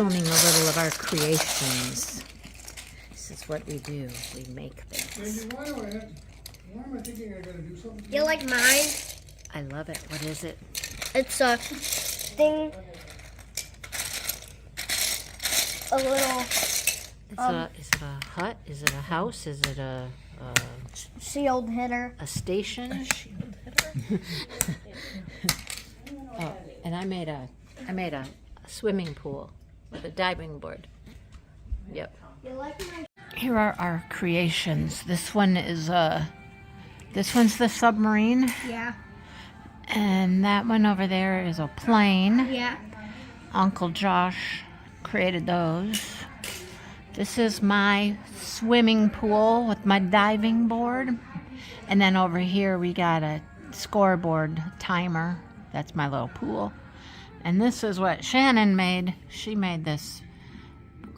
filming a little of our creations. This is what we do. We make things. Why am I thinking I gotta do something? You like mine? I love it. What is it? It's a thing. A little. Is it a hut? Is it a house? Is it a Shield hitter. a station? A shield hitter. Oh, and I made a swimming pool with a diving board. Yep. You like my? Here are our creations. This one is this one's the submarine, Yeah. and that one over there is a plane. Yeah. Uncle Josh created those. This is my swimming pool with my diving board. And then over here we got a scoreboard timer. That's my little pool. And this is what Shannon made. She made this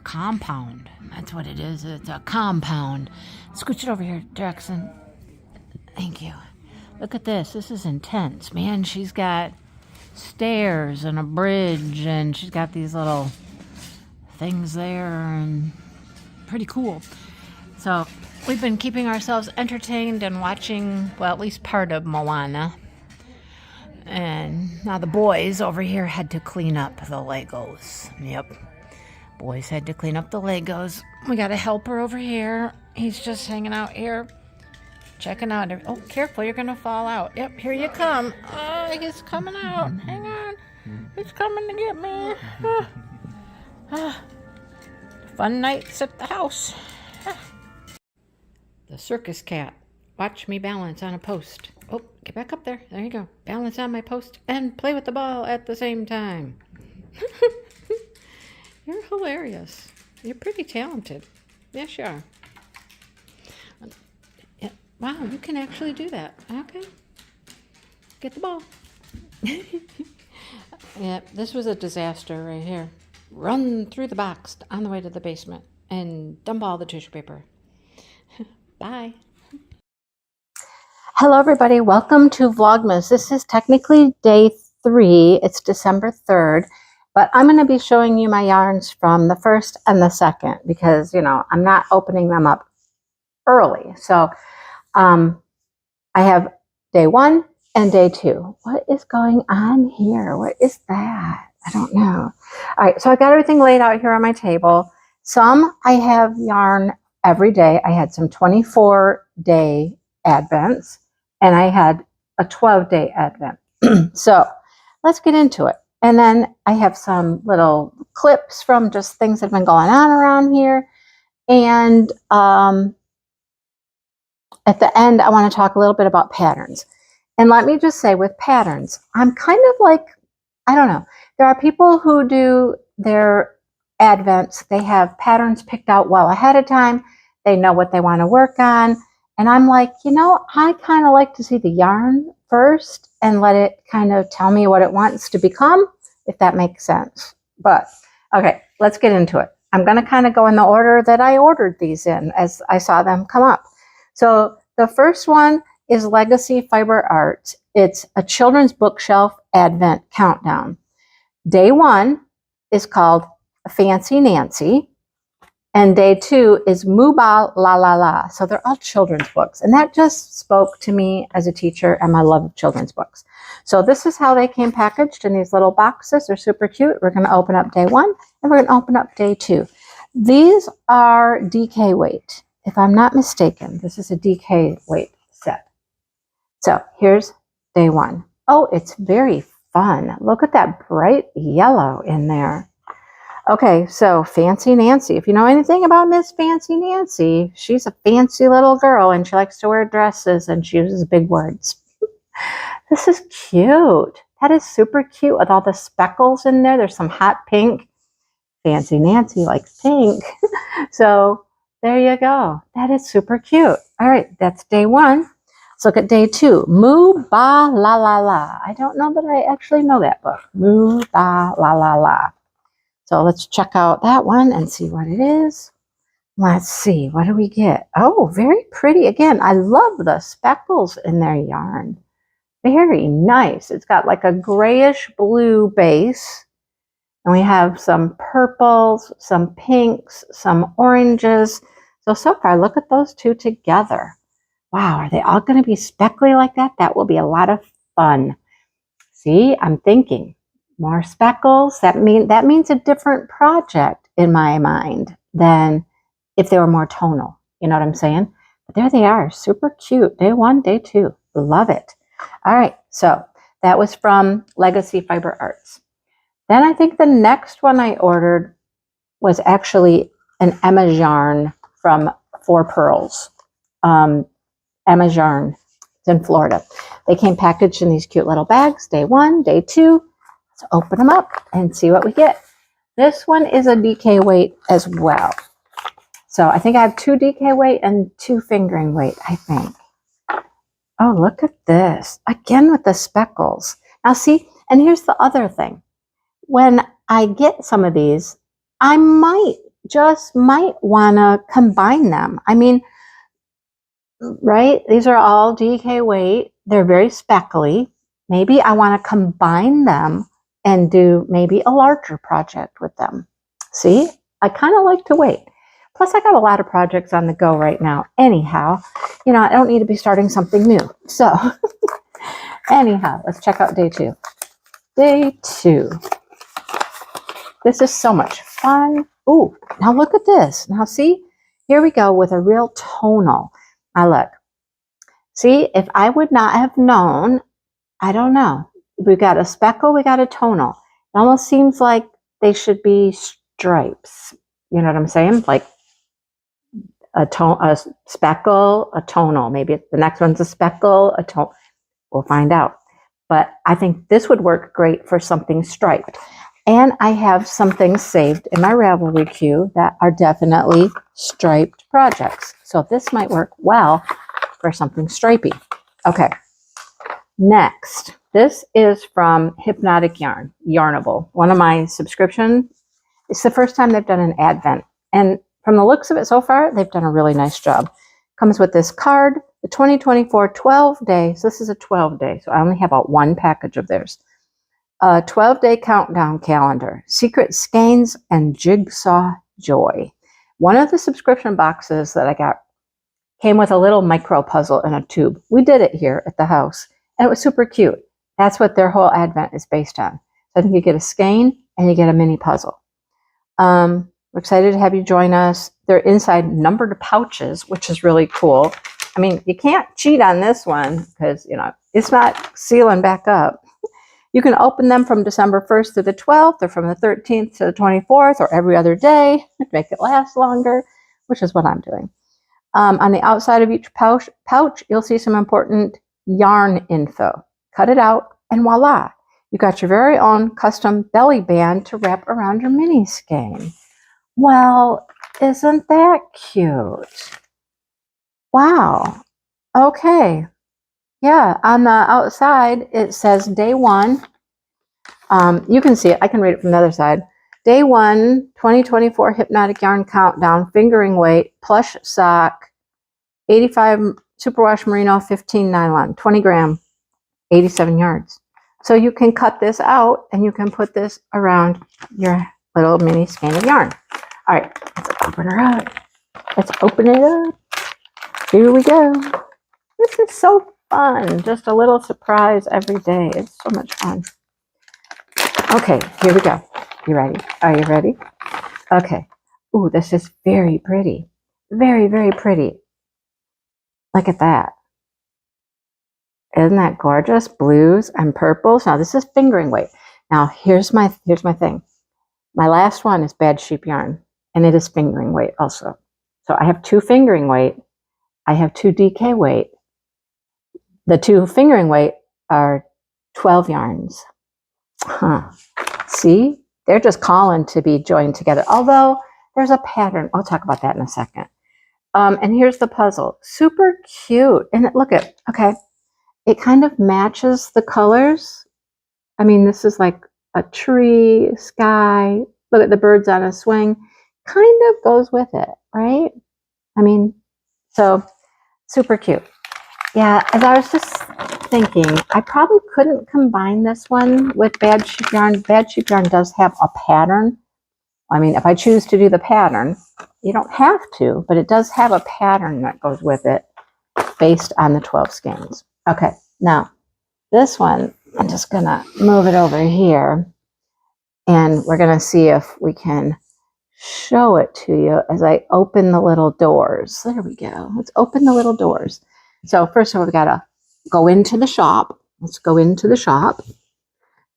compound. That's what it is. It's a compound. Scooch it over here, Jackson. Thank you. Look at this. This is intense, man. She's got stairs and a bridge, and she's got these little things there, and pretty cool. So we've been keeping ourselves entertained and watching, well, at least part of Moana. And now the boys over here had to clean up the Legos. Yep. Boys had to clean up the Legos. We got a helper over here. He's just hanging out here, checking out. Oh, careful, you're going to fall out. Yep, here you come. Oh, he's coming out. Hang on. He's coming to get me. Fun nights at the house. The circus cat. Watch me balance on a post. Oh, get back up there. There you go. Balance on my post and play with the ball at the same time. You're hilarious. You're pretty talented. Yes, you are. Yeah. Wow, you can actually do that. Okay. Get the ball. Yeah, this was a disaster right here. Run through the box on the way to the basement and dump all the tissue paper. Bye. Hello, everybody. Welcome to Vlogmas. This is technically day 3. It's December 3rd, but I'm going to be showing you my yarns from the 1st and the 2nd because, you know, I'm not opening them up early. So I have day 1 and day 2. What is going on here? What is that? I don't know. All right, so I got everything laid out here on my table. Some I have yarn every day. I had some 24-day advents, and I had a 12-day advent. So let's get into it. And then I have some little clips from just things that have been going on around here. And at the end, I want to talk a little bit about patterns. And let me just say, with patterns, I'm kind of like, I don't know. There are people who do their advents. They have patterns picked out well ahead of time. They know what they want to work on. And I'm like, you know, I kind of like to see the yarn first and let it kind of tell me what it wants to become, if that makes sense. But, okay, let's get into it. I'm going to kind of go in the order that I ordered these in as I saw them come up. So the first one is Legacy Fiber Arts. It's a children's bookshelf advent countdown. Day 1 is called Fancy Nancy, and day 2 is Mooba La La La. So they're all children's books, and that just spoke to me as a teacher and my love of children's books. So this is how they came packaged in these little boxes. They're super cute. We're going to open up day 1, and we're going to open up day 2. These are DK weight. If I'm not mistaken, this is a DK weight set. So here's day 1. Oh, it's very fun. Look at that bright yellow in there. Okay, so Fancy Nancy. If you know anything about Miss Fancy Nancy, she's a fancy little girl and she likes to wear dresses and she uses big words. This is cute. That is super cute with all the speckles in there. There's some hot pink. Fancy Nancy likes pink. So there you go. That is super cute. All right, that's day 1. Let's look at day 2. Moo Ba La La La. I don't know that I actually know that book. Moo Ba La La La. So let's check out that one and see what it is. Let's see. What do we get? Oh, very pretty. Again, I love the speckles in their yarn. Very nice. It's got like a grayish blue base. And we have some purples, some pinks, some oranges. So far, look at those two together. Wow, are they all going to be speckly like that? That will be a lot of fun. See, I'm thinking more speckles. That means a different project in my mind than if they were more tonal. You know what I'm saying? But there they are, super cute. Day 1, day 2. Love it. All right, so that was from Legacy Fiber Arts. Then I think the next one I ordered was actually an Emma yarn from Four Pearls. Emma yarn. It's in Florida. They came packaged in these cute little bags. Day 1, day 2. Let's open them up and see what we get. This one is a DK weight as well. So I think I have 2 DK weight and 2 fingering weight, I think. Oh, look at this. Again with the speckles. Now see, and here's the other thing. When I get some of these, I might want to combine them. I mean, right? These are all DK weight. They're very speckly. Maybe I want to combine them and do maybe a larger project with them. See, I kind of like to wait. Plus, I got a lot of projects on the go right now. Anyhow, you know, I don't need to be starting something new. So, anyhow, let's check out day 2. Day 2. This is so much fun. Ooh, now look at this. Now see, here we go with a real tonal. Now look. See, if I would not have known, I don't know. We've got a speckle, we got a tonal. It almost seems like they should be stripes. You know what I'm saying? Like a speckle, a tonal. Maybe the next one's a speckle, a tonal. We'll find out. But I think this would work great for something striped. And I have some things saved in my Ravelry queue that are definitely striped projects. So this might work well for something stripy. Okay. Next, this is from Hypnotic Yarn, Yarnable. One of my subscriptions. It's the first time they've done an advent. And from the looks of it so far, they've done a really nice job. Comes with this card, the 2024 12-day. So this is a 12-day. So I only have about 1 package of theirs. A 12-day countdown calendar, secret skeins, and jigsaw joy. One of the subscription boxes that I got came with a little micro puzzle in a tube. We did it here at the house, and it was super cute. That's what their whole advent is based on. So I think you get a skein and you get a mini puzzle. We're excited to have you join us. They're inside numbered pouches, which is really cool. I mean, you can't cheat on this one because, you know, it's not sealing back up. You can open them from December 1st to the 12th, or from the 13th to the 24th, or every other day to make it last longer, which is what I'm doing. On the outside of each pouch, you'll see some important yarn info. Cut it out, and voila. You got your very own custom belly band to wrap around your mini skein. Well, isn't that cute? Wow. Okay. Yeah, on the outside, it says day 1. You can see it. I can read it from the other side. Day 1, 2024 Hypnotic Yarn Countdown, fingering weight, plush sock, 85 superwash merino, 15 nylon, 20 gram, 87 yards. So you can cut this out and you can put this around your little mini skein of yarn. All right, let's open her up. Let's open it up. Here we go. This is so fun. Just a little surprise every day. It's so much fun. Okay, here we go. You ready? Are you ready? Okay. Ooh, this is very pretty. Very, very pretty. Look at that. Isn't that gorgeous? Blues and purples. Now this is fingering weight. Now here's my thing. My last one is Bad Sheep Yarn, and it is fingering weight also. So I have 2 fingering weight. I have 2 DK weight. The 2 fingering weight are 12 yarns. Huh. See? They're just calling to be joined together. Although there's a pattern. I'll talk about that in a second. And here's the puzzle. Super cute. And look at, okay, it kind of matches the colors. I mean, this is like a tree, sky. Look at the birds on a swing. Kind of goes with it, right? I mean, so super cute. Yeah, as I was just thinking I probably couldn't combine this one with Bad Sheep Yarn. Bad Sheep Yarn does have a pattern. I mean, if I choose to do the pattern, you don't have to, but it does have a pattern that goes with it based on the 12 skeins. Okay, now this one, I'm just going to move it over here, and we're going to see if we can show it to you as I open the little doors. There we go. Let's open the little doors. So first of all, we've got to go into the shop. Let's go into the shop.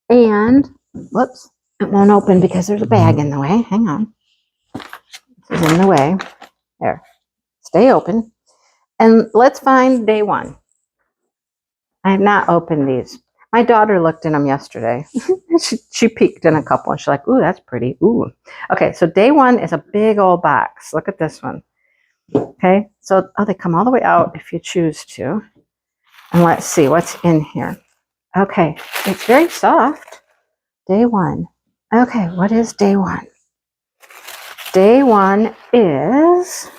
And, whoops, it won't open because there's a bag in the way. Hang on. This is in the way. There. Stay open. And let's find day one. I have not opened these. My daughter looked in them yesterday. she peeked in a couple and she's like, ooh, that's pretty. Ooh. Okay, so day one is a big old box. Look at this one. Okay, so they come all the way out if you choose to. And let's see what's in here. Okay, it's very soft. Day one. Okay, what is day one? Day one is,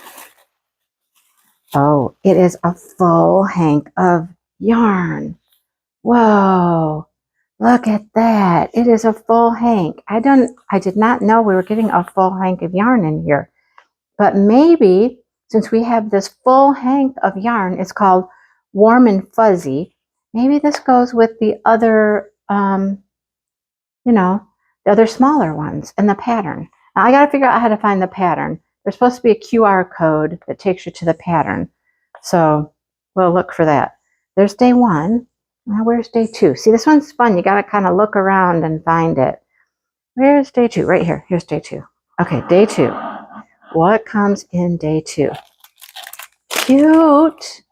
oh, it is a full hank of yarn. Whoa, look at that. It is a full hank. I did not know we were getting a full hank of yarn in here. But maybe, since we have this full hank of yarn, it's called Warm and Fuzzy. Maybe this goes with the other, you know, the other smaller ones in the pattern. Now, I got to figure out how to find the pattern. There's supposed to be a QR code that takes you to the pattern. So we'll look for that. There's day one. Now, where's day two? See, this one's fun. You got to kind of look around and find it. Where's day two? Right here. Here's day two. Okay, day two. What comes in day two? Cute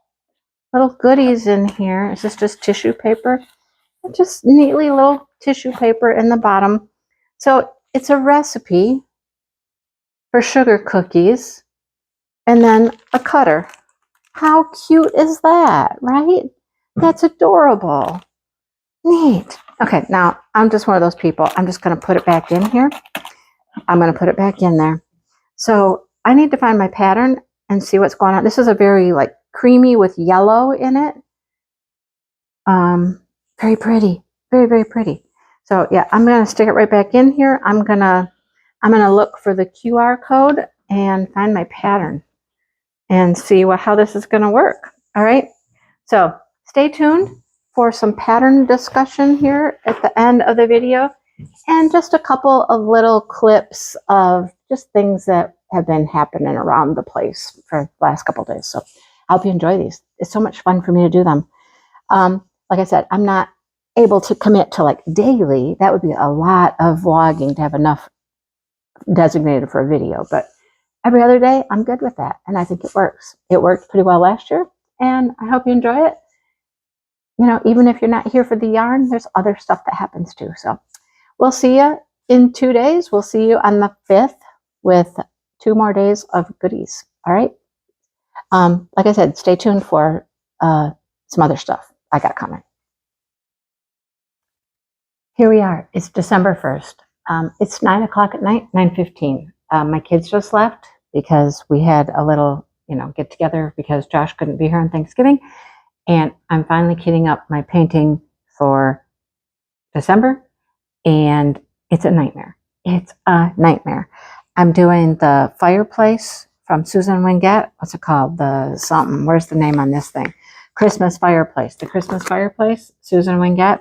little goodies in here. Is this just tissue paper? Just neatly little tissue paper in the bottom. So it's a recipe for sugar cookies and then a cutter. How cute is that, right? That's adorable. Neat. Okay, now I'm just one of those people. I'm just going to put it back in here. I'm going to put it back in there. So I need to find my pattern and see what's going on. This is a very like creamy with yellow in it. Very pretty. Very, very pretty. So yeah, I'm going to stick it right back in here. I'm going to look for the QR code and find my pattern and see how this is going to work. All right. So stay tuned for some pattern discussion here at the end of the video and just a couple of little clips of just things that have been happening around the place for the last couple of days. So I hope you enjoy these. It's so much fun for me to do them. Like I said, I'm not able to commit to like daily. That would be a lot of vlogging to have enough designated for a video, but every other day I'm good with that. And I think it works. It worked pretty well last year and I hope you enjoy it. You know, even if you're not here for the yarn, there's other stuff that happens too. So we'll see you in 2 days. We'll see you on the 5th with 2 more days of goodies. All right. Like I said, stay tuned for some other stuff I got coming. Here we are. It's December 1st. It's 9 o'clock at night, 9:15. My kids just left because we had a little, get together because Josh couldn't be here on Thanksgiving. And I'm finally kitting up my painting for December. And it's a nightmare. It's a nightmare. I'm doing the fireplace from Susan Wingate. What's it called? The something. Where's the name on this thing? Christmas fireplace. The Christmas fireplace, Susan Wingate.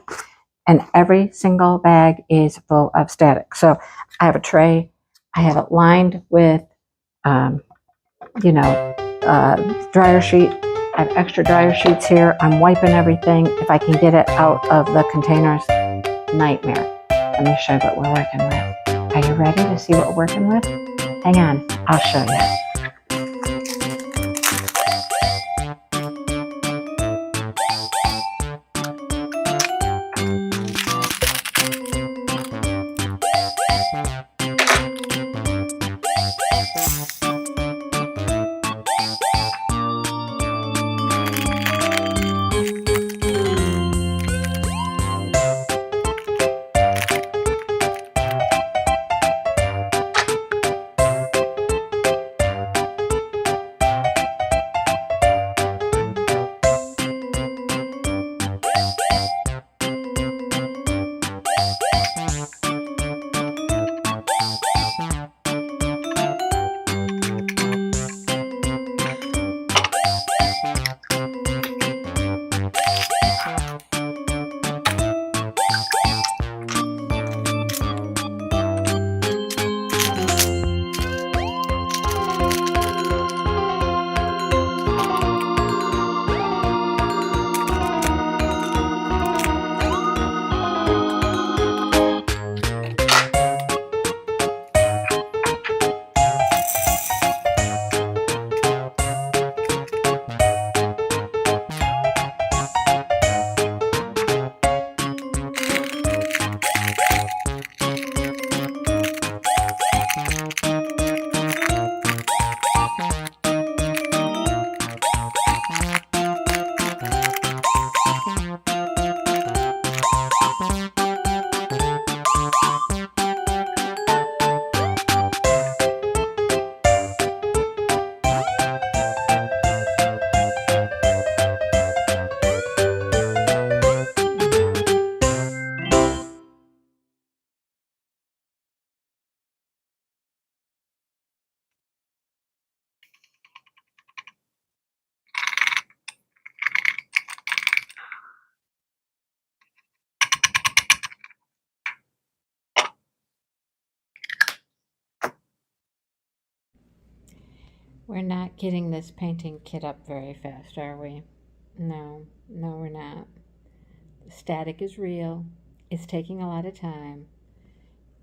And every single bag is full of static. So I have a tray. I have it lined with, dryer sheet. I have extra dryer sheets here. I'm wiping everything. If I can get it out of the containers, nightmare. Let me show you what we're working with. Are you ready to see what we're working with? Hang on, I'll show you. We're not getting this painting kit up very fast, are we? No, we're not. The static is real. It's taking a lot of time.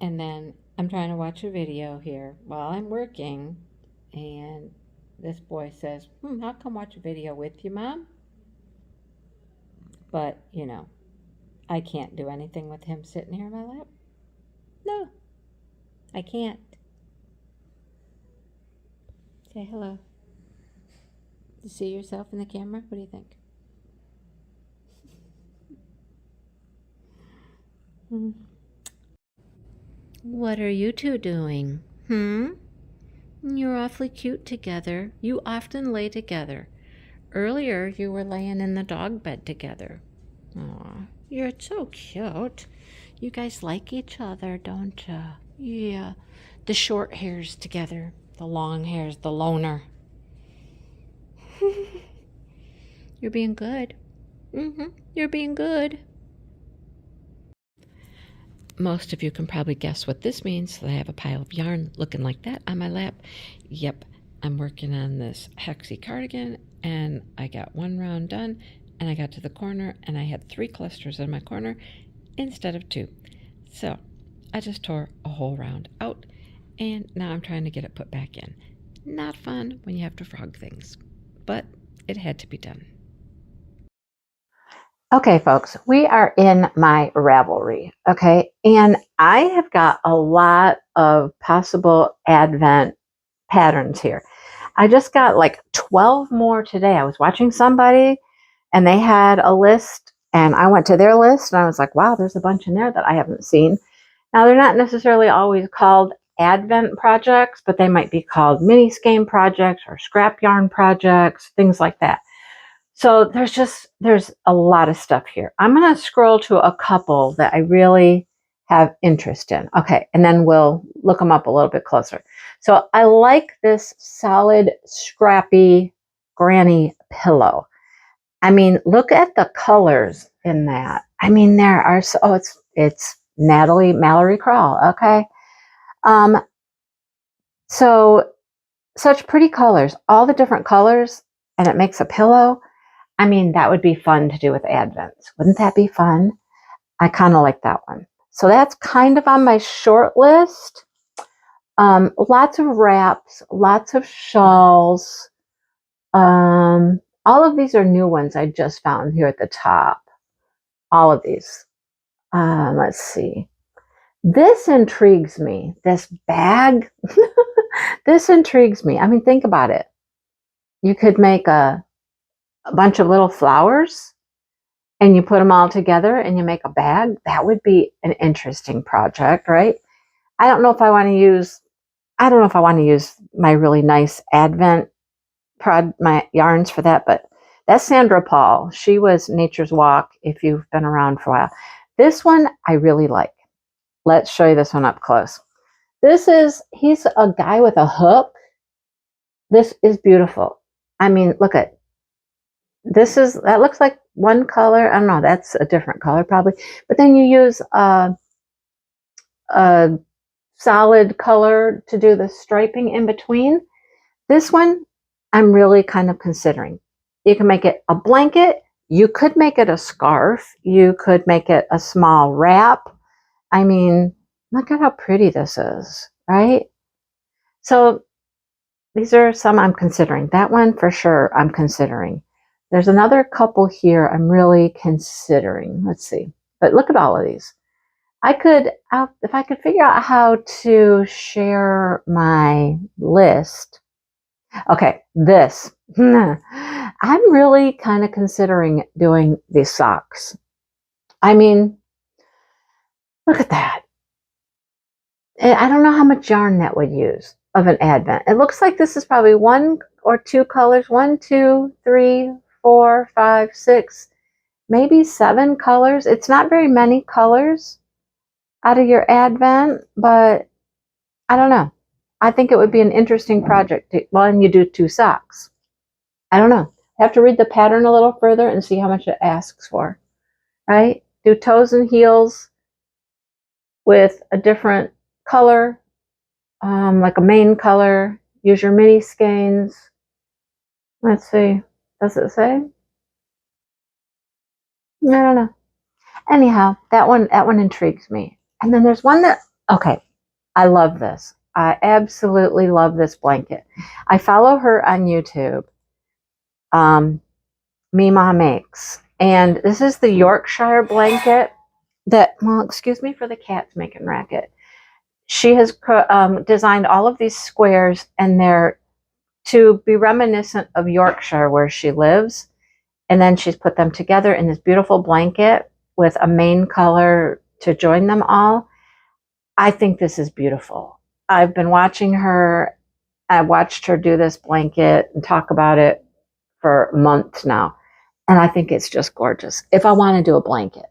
And then I'm trying to watch a video here while I'm working, and this boy says, how come watch a video with you, Mom? But, you know, I can't do anything with him sitting here in my lap. No, I can't. Say hello. You see yourself in the camera? What do you think? What are you two doing? You're awfully cute together. You often lay together. Earlier, you were laying in the dog bed together. Aw, you're so cute. You guys like each other, don't you? Yeah. The short hairs together. The long hairs, the loner. You're being good. You're being good. Most of you can probably guess what this means. That I have a pile of yarn looking like that on my lap. Yep, I'm working on this hexy cardigan, and I got one round done, and I got to the corner, and I had 3 clusters in my corner instead of 2. So I just tore a whole round out, and now I'm trying to get it put back in. Not fun when you have to frog things, but it had to be done. Okay, folks, we are in my Ravelry, okay? And I have got a lot of possible Advent patterns here. I just got like 12 more today. I was watching somebody and they had a list, and I went to their list and I was like, wow, there's a bunch in there that I haven't seen. Now, they're not necessarily always called Advent projects, but they might be called mini skein projects or scrap yarn projects, things like that. So there's a lot of stuff here. I'm going to scroll to a couple that I really have interest in. Okay, and then we'll look them up a little bit closer. So I like this solid, scrappy granny pillow. I mean, look at the colors in that. I mean, there are so, oh, it's Natalie Mallory Crawl. Okay, so such pretty colors, all the different colors, and it makes a pillow. I mean, that would be fun to do with Advents. Wouldn't that be fun? I kind of like that one. So that's kind of on my short list. Lots of wraps, lots of shawls. All of these are new ones I just found here at the top. All of these. Let's see. This intrigues me. This bag. This intrigues me. I mean, think about it. You could make a bunch of little flowers and you put them all together and you make a bag. That would be an interesting project, right? I don't know if I want to use my really nice Advent my yarns for that, but that's Sandra Paul. She was Nature's Walk if you've been around for a while. This one I really like. Let's show you this one up close. He's a guy with a hook. This is beautiful. I mean, look at that looks like one color. I don't know, that's a different color probably. But then you use a solid color to do the striping in between. This one, I'm really kind of considering. You can make it a blanket. You could make it a scarf. You could make it a small wrap. I mean, look at how pretty this is, right? So these are some I'm considering. That one for sure I'm considering. There's another couple here I'm really considering. Let's see. But look at all of these. If I could figure out how to share my list. Okay, this. I'm really kind of considering doing these socks. I mean, look at that. I don't know how much yarn that would use of an Advent. It looks like this is probably 1 or 2 colors. 1, 2, 3, 4, 5, 6, maybe 7 colors. It's not very many colors out of your Advent, but I don't know. I think it would be an interesting project. And you do 2 socks. I don't know. I have to read the pattern a little further and see how much it asks for, right? Do toes and heels with a different color, like a main color. Use your mini skeins. Let's see. Does it say? I don't know. Anyhow, that one intrigues me. And then there's one that, okay, I love this. I absolutely love this blanket. I follow her on YouTube. Mima Makes. And this is the Yorkshire blanket that, well, excuse me for the cats making racket. She has designed all of these squares, and they're to be reminiscent of Yorkshire where she lives. And then she's put them together in this beautiful blanket with a main color to join them all. I think this is beautiful. I've been watching her. I watched her do this blanket and talk about it for months now. And I think it's just gorgeous. If I want to do a blanket,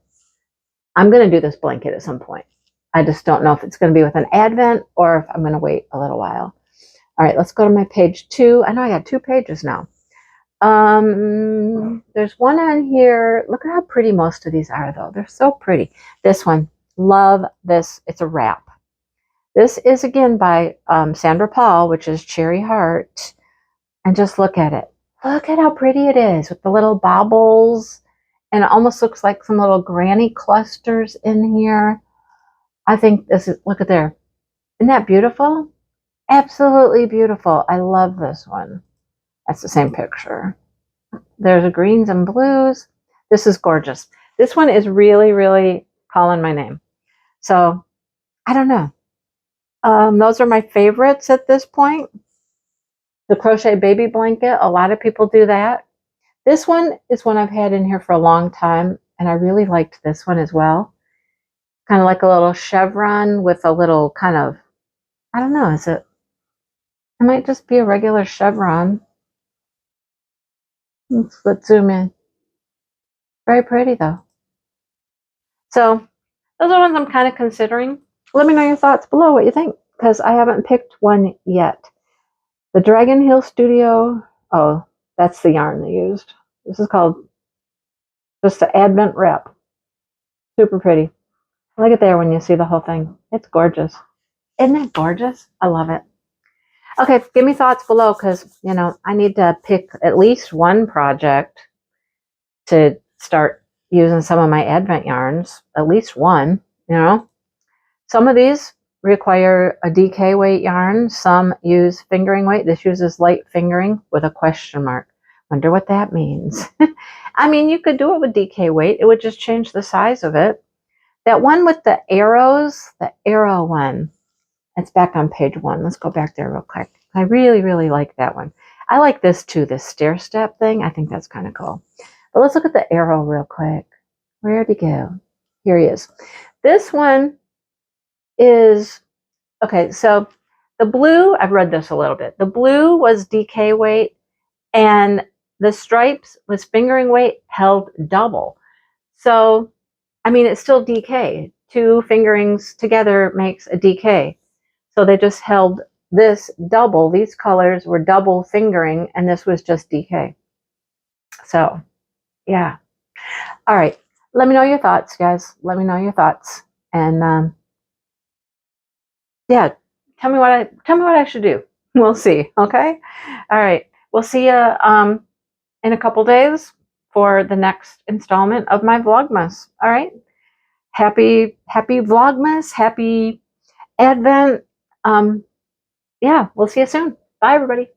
I'm going to do this blanket at some point. I just don't know if it's going to be with an advent or if I'm going to wait a little while. All right, let's go to my page 2. I know I got 2 pages now. There's one on here. Look at how pretty most of these are, though. They're so pretty. This one, love this. It's a wrap. This is, again, by Sandra Paul, which is Cherry Heart. And just look at it. Look at how pretty it is with the little baubles. And it almost looks like some little granny clusters in here. I think this is, look at there. Isn't that beautiful? Absolutely beautiful. I love this one. That's the same picture. There's a greens and blues. This is gorgeous. This one is really, really calling my name. So, I don't know. Those are my favorites at this point. The crochet baby blanket, a lot of people do that. This one is one I've had in here for a long time, and I really liked this one as well. Kind of like a little chevron with a little kind of, I don't know, it might just be a regular chevron. Let's zoom in. Very pretty though. So those are ones I'm kind of considering. Let me know your thoughts below, what you think, because I haven't picked one yet. The Dragon Hill Studio, oh, that's the yarn they used. This is called just an Advent wrap. Super pretty. Look at there when you see the whole thing. It's gorgeous. Isn't that gorgeous? I love it. Okay, give me thoughts below because, you know, I need to pick at least one project to start using some of my Advent yarns. At least one, you know. Some of these require a DK weight yarn. Some use fingering weight. This uses light fingering with a question mark. Wonder what that means. I mean, you could do it with DK weight. It would just change the size of it. That one with the arrows, the arrow one, it's back on page 1. Let's go back there real quick. I really, really like that one. I like this too, this stair step thing. I think that's kind of cool. But let's look at the arrow real quick. Where'd he go? Here he is. This one is, okay, so the blue, I've read this a little bit. The blue was DK weight, and the stripes was fingering weight held double. So, I mean, it's still DK. 2 fingerings together makes a DK. So they just held this double. These colors were double fingering, and this was just DK. So, yeah. All right. Let me know your thoughts, guys. Let me know your thoughts. And yeah, tell me what I should do. We'll see. Okay. All right. We'll see you in a couple days for the next installment of my Vlogmas. All right. Happy Vlogmas. Happy Advent. Yeah, we'll see you soon. Bye, everybody.